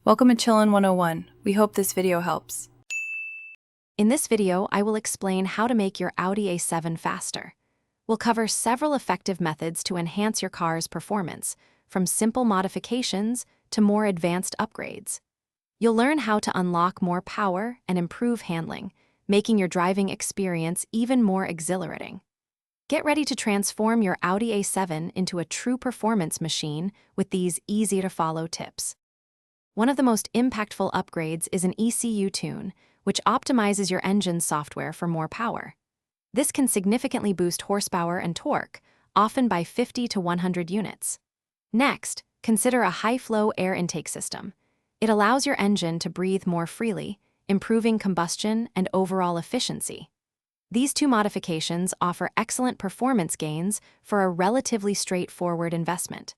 Welcome to Chillin' 101. We hope this video helps. In this video, I will explain how to make your Audi A7 faster. We'll cover several effective methods to enhance your car's performance, from simple modifications to more advanced upgrades. You'll learn how to unlock more power and improve handling, making your driving experience even more exhilarating. Get ready to transform your Audi A7 into a true performance machine with these easy-to-follow tips. One of the most impactful upgrades is an ECU tune, which optimizes your engine's software for more power. This can significantly boost horsepower and torque, often by 50 to 100 units. Next, consider a high-flow air intake system. It allows your engine to breathe more freely, improving combustion and overall efficiency. These two modifications offer excellent performance gains for a relatively straightforward investment.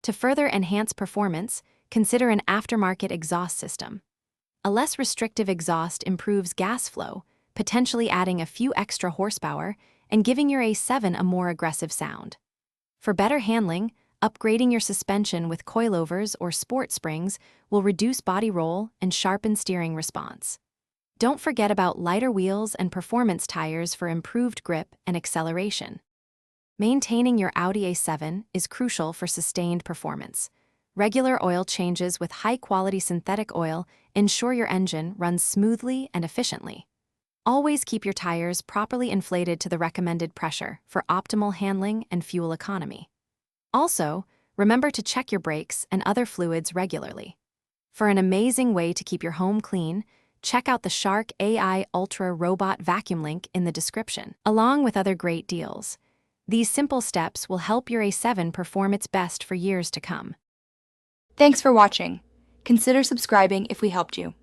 To further enhance performance, consider an aftermarket exhaust system. A less restrictive exhaust improves gas flow, potentially adding a few extra horsepower and giving your A7 a more aggressive sound. For better handling, upgrading your suspension with coilovers or sport springs will reduce body roll and sharpen steering response. Don't forget about lighter wheels and performance tires for improved grip and acceleration. Maintaining your Audi A7 is crucial for sustained performance. Regular oil changes with high-quality synthetic oil ensure your engine runs smoothly and efficiently. Always keep your tires properly inflated to the recommended pressure for optimal handling and fuel economy. Also, remember to check your brakes and other fluids regularly. For an amazing way to keep your home clean, check out the Shark AI Ultra Robot Vacuum link in the description, along with other great deals. These simple steps will help your A7 perform its best for years to come. Thanks for watching. Consider subscribing if we helped you.